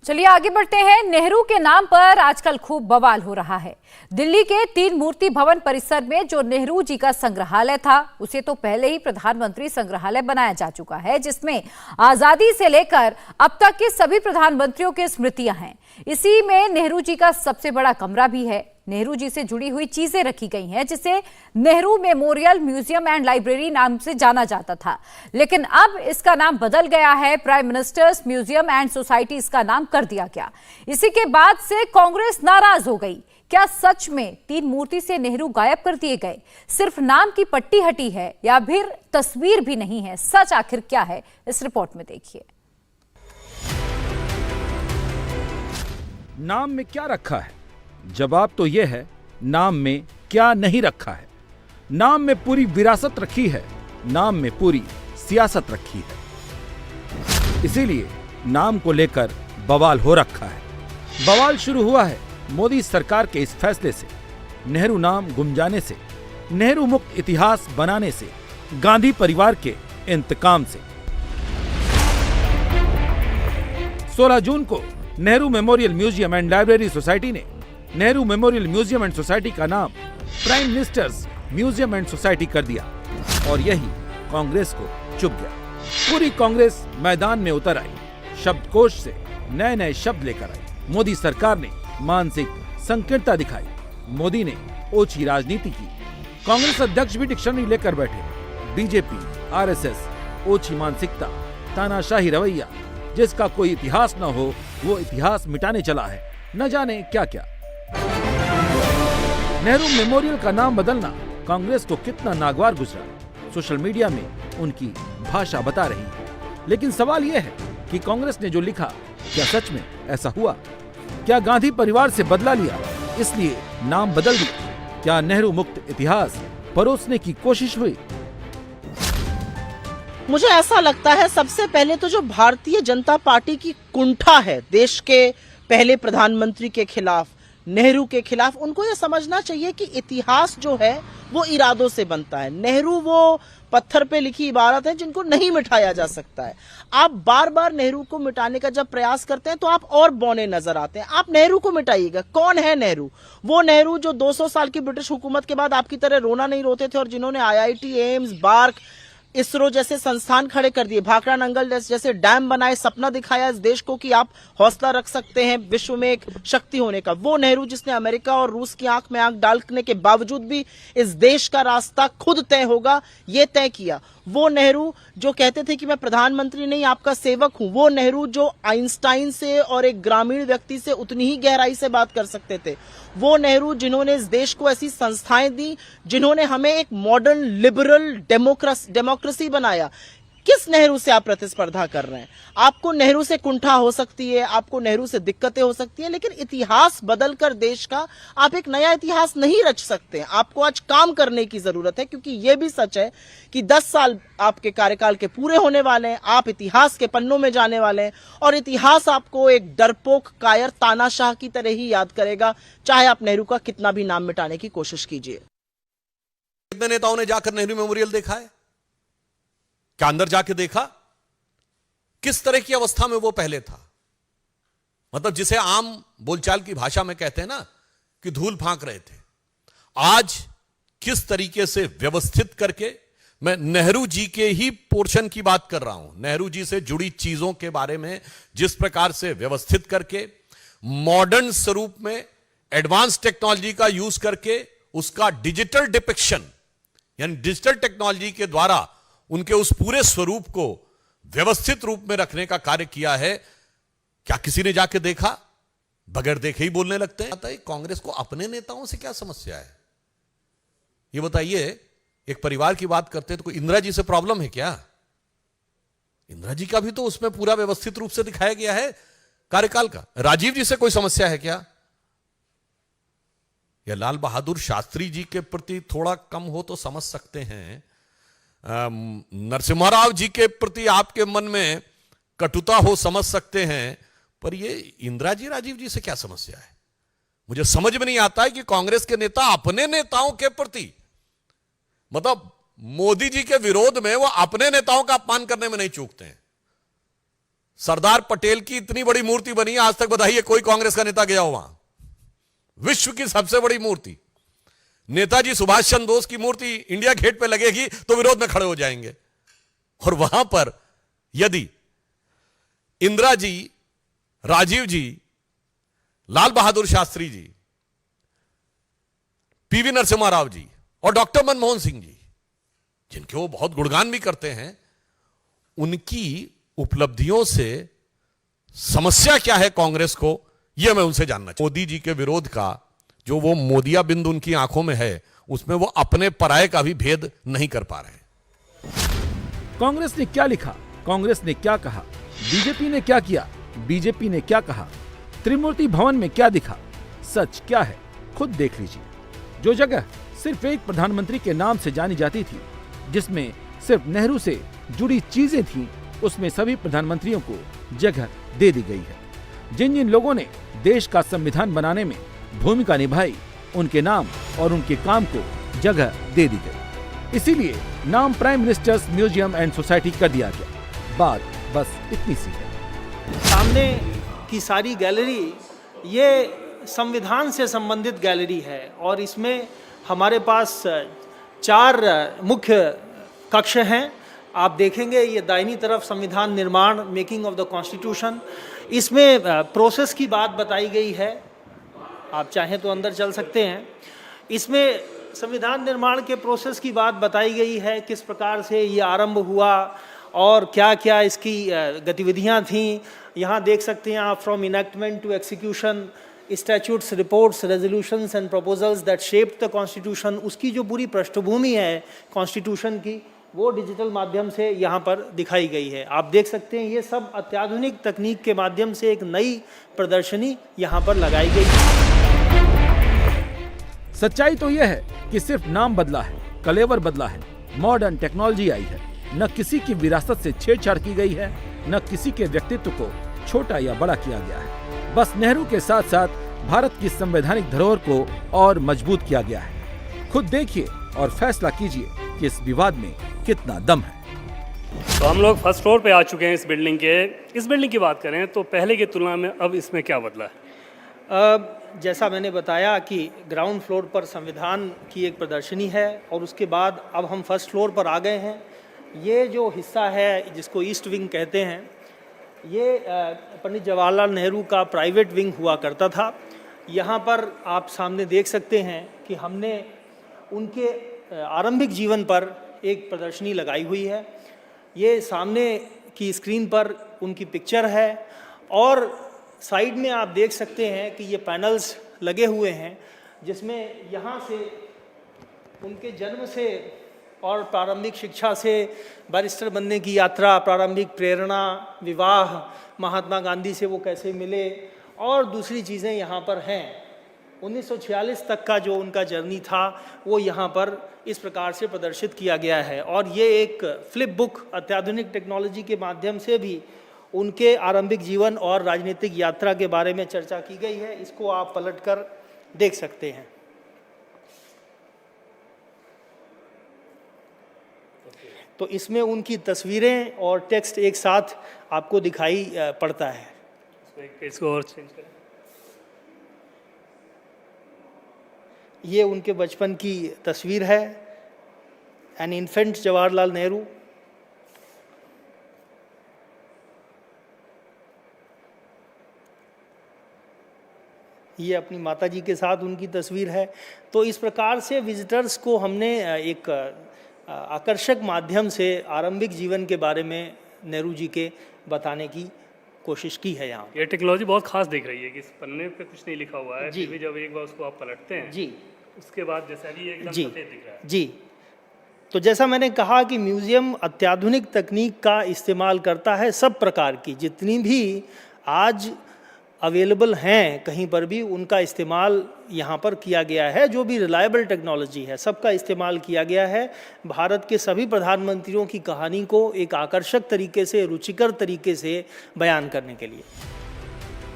चलिए आगे बढ़ते हैं। नेहरू के नाम पर आजकल खूब बवाल हो रहा है। दिल्ली के 3 मूर्ति भवन परिसर में जो नेहरू जी का संग्रहालय था, उसे तो पहले ही प्रधानमंत्री संग्रहालय बनाया जा चुका है, जिसमें आजादी से लेकर अब तक के सभी प्रधानमंत्रियों की स्मृतियां हैं। इसी में नेहरू जी का सबसे बड़ा कमरा भी है। नेहरू जी से जुड़ी हुई चीजें रखी गई हैं, जिसे Nehru memorial museum and library नाम से जाना जाता था, लेकिन अब इसका नाम बदल गया है। Prime minister's museum and society इसका नाम कर दिया गया। इसी के बाद से कांग्रेस नाराज हो गई। क्या सच में 3 मूर्ति से नेहरू गायब कर दिए गए? सिर्फ नाम की पट्टी हटी है या फिर तस्वीर भी नहीं है? सच आखिर क्या है, इस रिपोर्ट में देखिए। नाम में क्या रखा है? जवाब तो यह है, नाम में क्या नहीं रखा है। नाम में पूरी विरासत रखी है, नाम में पूरी सियासत रखी है। इसीलिए नाम को लेकर बवाल हो रखा है। बवाल शुरू हुआ है मोदी सरकार के इस फैसले से, नेहरू नाम गुम जाने से, नेहरू मुक्त इतिहास बनाने से, गांधी परिवार के इंतकाम से। 16 जून को Nehru memorial museum and library society ने Nehru memorial museum and society का नाम prime minister's museum and society कर दिया और यही कांग्रेस को चुभ गया। पूरी कांग्रेस मैदान में उतर आई, शब्दकोश से नए नए शब्द लेकर आई। मोदी सरकार ने मानसिक संकीर्णता दिखाई, मोदी ने ओछी राजनीति की। कांग्रेस अध्यक्ष भी डिक्शनरी लेकर बैठे। बीजेपी, आरएसएस, ओछी मानसिकता, तानाशाही रवैया, जिसका कोई इतिहास न हो वो इतिहास मिटाने चला है, न जाने क्या क्या। नेहरू मेमोरियल का नाम बदलना कांग्रेस को कितना नागवार गुजरा, सोशल मीडिया में उनकी भाषा बता रही है। लेकिन सवाल यह है कि कांग्रेस ने जो लिखा, क्या सच में ऐसा हुआ? क्या गांधी परिवार से बदला लिया, इसलिए नाम बदल दिया? क्या नेहरू मुक्त इतिहास परोसने की कोशिश हुई? मुझे ऐसा लगता है सबसे पहले तो जो भारतीय जनता पार्टी की कुंठा है देश के पहले प्रधानमंत्री के खिलाफ, नेहरू के खिलाफ, उनको ये समझना चाहिए कि इतिहास जो है वो इरादों से बनता है। नेहरू वो पत्थर पे लिखी इबारत है जिनको नहीं मिटाया जा सकता है। आप बार बार नेहरू को मिटाने का जब प्रयास करते हैं तो आप और बौने नजर आते हैं। आप नेहरू को मिटाइएगा। कौन है नेहरू? वो नेहरू जो 200 साल की ब्रिटिश हुकूमत के बाद आपकी तरह रोना नहीं रोते थे और जिन्होंने आईआईटी, एम्स, बार्क, इसरो जैसे संस्थान खड़े कर दिए, भाखड़ा नंगल जैसे डैम बनाए, सपना दिखाया इस देश को कि आप हौसला रख सकते हैं विश्व में एक शक्ति होने का। वो नेहरू जिसने अमेरिका और रूस की आंख में आंख डालने के बावजूद भी इस देश का रास्ता खुद तय होगा ये तय किया। वो नेहरू जो कहते थे कि मैं प्रधानमंत्री नहीं आपका सेवक हूं। वो नेहरू जो आइंस्टाइन से और एक ग्रामीण व्यक्ति से उतनी ही गहराई से बात कर सकते थे। वो नेहरू जिन्होंने इस देश को ऐसी संस्थाएं दी, जिन्होंने हमें एक मॉडर्न लिबरल डेमोक्रेसी बनाया। किस नेहरू से आप प्रतिस्पर्धा कर रहे हैं? आपको नेहरू से कुंठा हो सकती है, आपको नेहरू से दिक्कतें हो सकती है, लेकिन इतिहास बदलकर देश का आप एक नया इतिहास नहीं रच सकते। आपको आज काम करने की जरूरत है, क्योंकि यह भी सच है कि 10 साल आपके कार्यकाल के पूरे होने वाले हैं। आप इतिहास के पन्नों में जाने वाले हैं और इतिहास आपको एक डरपोक, कायर, तानाशाह की तरह ही याद करेगा, चाहे आप नेहरू का कितना भी नाम मिटाने की कोशिश कीजिए। कितने नेताओं ने जाकर नेहरू मेमोरियल देखा है? क्या अंदर जाके देखा? किस तरह की अवस्था में वो पहले था? मतलब जिसे आम बोलचाल की भाषा में कहते हैं ना कि धूल फांक रहे थे। आज किस तरीके से व्यवस्थित करके, मैं नेहरू जी के ही पोर्शन की बात कर रहा हूं, नेहरू जी से जुड़ी चीजों के बारे में जिस प्रकार से व्यवस्थित करके, मॉडर्न स्वरूप में एडवांस टेक्नोलॉजी का यूज करके उसका डिजिटल डिपिक्शन, यानी डिजिटल टेक्नोलॉजी के द्वारा उनके उस पूरे स्वरूप को व्यवस्थित रूप में रखने का कार्य किया है। क्या किसी ने जाके देखा? बगैर देखे ही बोलने लगते हैं। कांग्रेस को अपने नेताओं से क्या समस्या है ये बताइए। एक परिवार की बात करते हैं तो कोई इंदिरा जी से प्रॉब्लम है क्या? इंदिरा जी का भी तो उसमें पूरा व्यवस्थित रूप से दिखाया गया है कार्यकाल का। राजीव जी से कोई समस्या है क्या? या लाल बहादुर शास्त्री जी के प्रति थोड़ा कम हो तो समझ सकते हैं। नरसिम्हा राव जी के प्रति आपके मन में कटुता हो समझ सकते हैं, पर ये इंदिरा जी, राजीव जी से क्या समस्या है? मुझे समझ में नहीं आता है कि कांग्रेस के नेता अपने नेताओं के प्रति, मतलब मोदी जी के विरोध में वो अपने नेताओं का अपमान करने में नहीं चूकते हैं। सरदार पटेल की इतनी बड़ी मूर्ति बनी है, आज तक बताइए कोई कांग्रेस का नेता गया हो वहां? विश्व की सबसे बड़ी मूर्ति नेताजी सुभाष चंद्र बोस की मूर्ति इंडिया गेट पे लगेगी तो विरोध में खड़े हो जाएंगे। और वहां पर यदि इंदिरा जी, राजीव जी, लाल बहादुर शास्त्री जी, पीवी नरसिम्हा राव जी और डॉक्टर मनमोहन सिंह जी, जिनके वो बहुत गुणगान भी करते हैं, उनकी उपलब्धियों से समस्या क्या है कांग्रेस को, यह मैं उनसे जानना चाहूं। मोदी जी के विरोध का जो वो मोदिया बिंदु उनकी आंखों में है, उसमें वो अपने पराये का भी भेद नहीं कर पा रहे। कांग्रेस ने क्या लिखा, कांग्रेस ने क्या कहा, बीजेपी ने क्या किया, बीजेपी ने क्या कहा, त्रिमूर्ति भवन में क्या दिखा, सच क्या है खुद देख लीजिए। जो जगह सिर्फ एक प्रधानमंत्री के नाम से जानी जाती थी, जिसमें सिर्फ नेहरू से जुड़ी चीजें थीं, उसमें सभी प्रधानमंत्रियों को जगह दे दी गई है। जिन जिन लोगों ने देश का संविधान बनाने में भूमिका निभाई, उनके नाम और उनके काम को जगह दे दी गई। इसीलिए नाम prime minister's museum and society कर दिया गया। बात बस इतनी सी है। सामने की सारी गैलरी ये संविधान से संबंधित गैलरी है और इसमें हमारे पास 4 मुख्य कक्ष हैं। आप देखेंगे ये दाहिनी तरफ संविधान निर्माण, मेकिंग ऑफ द कॉन्स्टिट्यूशन, इसमें प्रोसेस की बात बताई गई है। आप चाहें तो अंदर चल सकते हैं। इसमें संविधान निर्माण के प्रोसेस की बात बताई गई है, किस प्रकार से ये आरंभ हुआ और क्या क्या इसकी गतिविधियां थीं। यहाँ देख सकते हैं आप, from enactment to execution, statutes, reports, resolutions and proposals that shaped the constitution, उसकी जो पूरी पृष्ठभूमि है कॉन्स्टिट्यूशन की, वो डिजिटल माध्यम से यहाँ पर दिखाई गई है। आप देख सकते हैं ये सब अत्याधुनिक तकनीक के माध्यम से एक नई प्रदर्शनी यहाँ पर लगाई गई है। सच्चाई तो यह है कि सिर्फ नाम बदला है, कलेवर बदला है, मॉडर्न टेक्नोलॉजी आई है। न किसी की विरासत से छेड़छाड़ की गई है, न किसी के व्यक्तित्व को छोटा या बड़ा किया गया है। बस नेहरू के साथ साथ भारत की संवैधानिक धरोहर को और मजबूत किया गया है। खुद देखिए और फैसला कीजिए कि इस विवाद में कितना दम है। तो हम लोग फर्स्ट फ्लोर पे आ चुके हैं इस बिल्डिंग के। इस बिल्डिंग की बात करें तो पहले की तुलना में अब इसमें क्या बदला है? जैसा मैंने बताया कि ग्राउंड फ्लोर पर संविधान की एक प्रदर्शनी है और उसके बाद अब हम फर्स्ट फ्लोर पर आ गए हैं। ये जो हिस्सा है जिसको ईस्ट विंग कहते हैं, ये पंडित जवाहरलाल नेहरू का प्राइवेट विंग हुआ करता था। यहाँ पर आप सामने देख सकते हैं कि हमने उनके आरंभिक जीवन पर एक प्रदर्शनी लगाई हुई है। ये सामने की स्क्रीन पर उनकी पिक्चर है और साइड में आप देख सकते हैं कि ये पैनल्स लगे हुए हैं, जिसमें यहाँ से उनके जन्म से और प्रारंभिक शिक्षा से बैरिस्टर बनने की यात्रा, प्रारंभिक प्रेरणा, विवाह, महात्मा गांधी से वो कैसे मिले और दूसरी चीज़ें यहाँ पर हैं। 1946 तक का जो उनका जर्नी था वो यहाँ पर इस प्रकार से प्रदर्शित किया गया है। और ये एक फ्लिप बुक, अत्याधुनिक टेक्नोलॉजी के माध्यम से भी उनके आरंभिक जीवन और राजनीतिक यात्रा के बारे में चर्चा की गई है। इसको आप पलटकर देख सकते हैं। तो इसमें उनकी तस्वीरें और टेक्स्ट एक साथ आपको दिखाई पड़ता है। इसको और चेंज करें। ये उनके बचपन की तस्वीर है, एन इन्फेंट जवाहरलाल नेहरू। ये अपनी माताजी के साथ उनकी तस्वीर है। तो इस प्रकार से विजिटर्स को हमने एक आकर्षक माध्यम से आरंभिक जीवन के बारे में नेहरू जी के बताने की कोशिश की है। यहाँ ये टेक्नोलॉजी बहुत खास दिख रही है कि इस पन्ने पे कुछ नहीं लिखा हुआ है, जी। फिर भी जब एक बार उसको आप पलटते हैं जी, उसके बाद जैसा भी एकदम जी, सफेद दिख रहा है। जी। तो जैसा मैंने कहा कि म्यूज़ियम अत्याधुनिक तकनीक का इस्तेमाल करता है, सब प्रकार की जितनी भी आज अवेलेबल हैं कहीं पर भी उनका इस्तेमाल यहाँ पर किया गया है। जो भी रिलायबल टेक्नोलॉजी है सबका इस्तेमाल किया गया है भारत के सभी प्रधानमंत्रियों की कहानी को एक आकर्षक तरीके से, रुचिकर तरीके से बयान करने के लिए।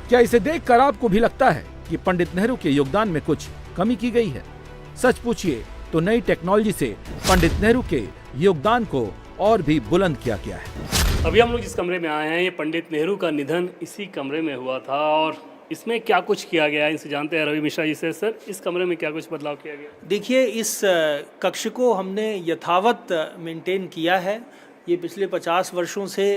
क्या इसे देखकर आपको भी लगता है कि पंडित नेहरू के योगदान में कुछ कमी की गई है? सच पूछिए तो नई टेक्नोलॉजी से पंडित नेहरू के योगदान को और भी बुलंद किया गया है। अभी हम लोग जिस कमरे में आए हैं, ये पंडित नेहरू का निधन इसी कमरे में हुआ था और इसमें क्या कुछ किया गया है इनसे जानते हैं रवि मिश्रा जी से। सर, इस कमरे में क्या कुछ बदलाव किया गया? देखिए, इस कक्ष को हमने यथावत मेंटेन किया है। ये पिछले 50 वर्षों से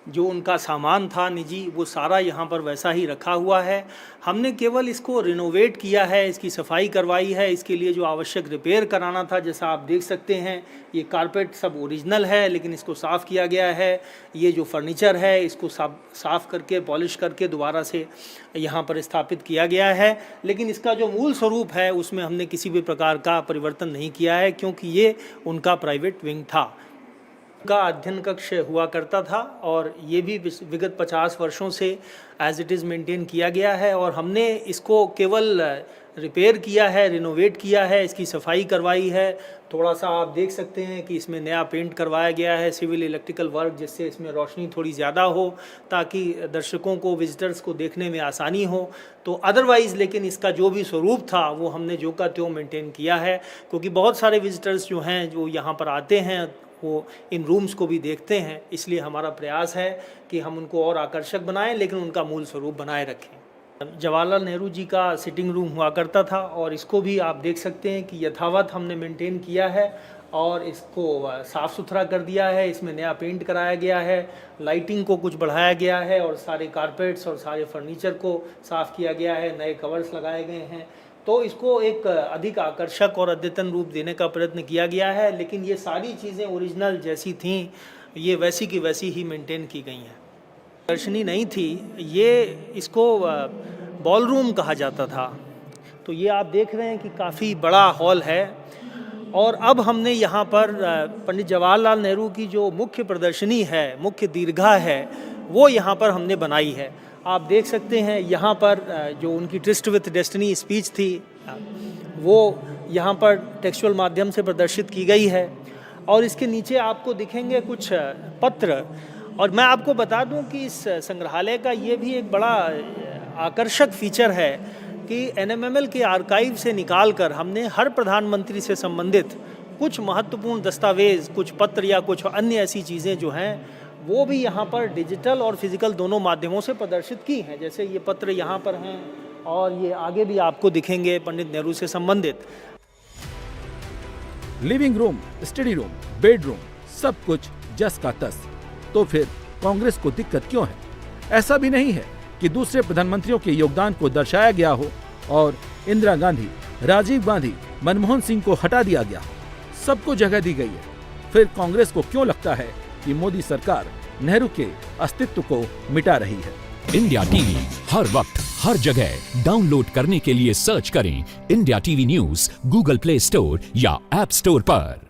जो उनका सामान था निजी, वो सारा यहाँ पर वैसा ही रखा हुआ है। हमने केवल इसको रिनोवेट किया है, इसकी सफाई करवाई है। इसके लिए जो आवश्यक रिपेयर कराना था, जैसा आप देख सकते हैं, ये कारपेट सब ओरिजिनल है लेकिन इसको साफ़ किया गया है। ये जो फर्नीचर है, इसको साफ़ करके पॉलिश करके दोबारा से यहाँ पर स्थापित किया गया है। लेकिन इसका जो मूल स्वरूप है उसमें हमने किसी भी प्रकार का परिवर्तन नहीं किया है, क्योंकि ये उनका प्राइवेट विंग था। का अध्ययन कक्ष हुआ करता था और ये भी विगत 50 वर्षों से एज इट इज़ मेंटेन किया गया है। और हमने इसको केवल रिपेयर किया है, रिनोवेट किया है, इसकी सफाई करवाई है। थोड़ा सा आप देख सकते हैं कि इसमें नया पेंट करवाया गया है, सिविल इलेक्ट्रिकल वर्क, जिससे इसमें रोशनी थोड़ी ज़्यादा हो ताकि दर्शकों को, विजिटर्स को देखने में आसानी हो। तो अदरवाइज़ लेकिन इसका जो भी स्वरूप था वो हमने जो का त्यों मेंटेन किया है, क्योंकि बहुत सारे विजिटर्स जो हैं जो यहाँ पर आते हैं वो इन रूम्स को भी देखते हैं। इसलिए हमारा प्रयास है कि हम उनको और आकर्षक बनाएं लेकिन उनका मूल स्वरूप बनाए रखें। जवाहरलाल नेहरू जी का सिटिंग रूम हुआ करता था और इसको भी आप देख सकते हैं कि यथावत हमने मेंटेन किया है और इसको साफ़ सुथरा कर दिया है। इसमें नया पेंट कराया गया है, लाइटिंग को कुछ बढ़ाया गया है और सारे कारपेट्स और सारे फर्नीचर को साफ़ किया गया है, नए कवर्स लगाए गए हैं। तो इसको एक अधिक आकर्षक और अद्यतन रूप देने का प्रयत्न किया गया है। लेकिन ये सारी चीज़ें ओरिजिनल जैसी थीं, ये वैसी की वैसी ही मेंटेन की गई हैं। प्रदर्शनी नहीं थी, ये इसको बॉलरूम कहा जाता था। तो ये आप देख रहे हैं कि काफ़ी बड़ा हॉल है और अब हमने यहाँ पर पंडित जवाहरलाल नेहरू की जो मुख्य प्रदर्शनी है, मुख्य दीर्घा है, वो यहाँ पर हमने बनाई है। आप देख सकते हैं यहाँ पर जो उनकी ट्रिस्ट विथ डेस्टिनी स्पीच थी वो यहाँ पर टेक्सचुअल माध्यम से प्रदर्शित की गई है। और इसके नीचे आपको दिखेंगे कुछ पत्र। और मैं आपको बता दूं कि इस संग्रहालय का ये भी एक बड़ा आकर्षक फीचर है कि एनएमएमएल के आर्काइव से निकाल कर हमने हर प्रधानमंत्री से संबंधित कुछ महत्वपूर्ण दस्तावेज, कुछ पत्र या कुछ अन्य ऐसी चीज़ें जो हैं वो भी यहाँ पर डिजिटल और फिजिकल दोनों माध्यमों से प्रदर्शित की हैं। जैसे ये पत्र यहाँ पर हैं और ये आगे भी आपको दिखेंगे पंडित नेहरू से संबंधित। Living room, study room, bedroom, सब कुछ जस का तस। तो फिर कांग्रेस को दिक्कत क्यों है? ऐसा भी नहीं है कि दूसरे प्रधानमंत्रियों के योगदान को दर्शाया गया हो और इंदिरा गांधी, राजीव गांधी, मनमोहन सिंह को हटा दिया गया हो। सबको जगह दी गई है। फिर कांग्रेस को क्यों लगता है कि मोदी सरकार नेहरू के अस्तित्व को मिटा रही है? इंडिया टीवी हर वक्त हर जगह डाउनलोड करने के लिए सर्च करें India TV news Google play store या ऐप स्टोर पर।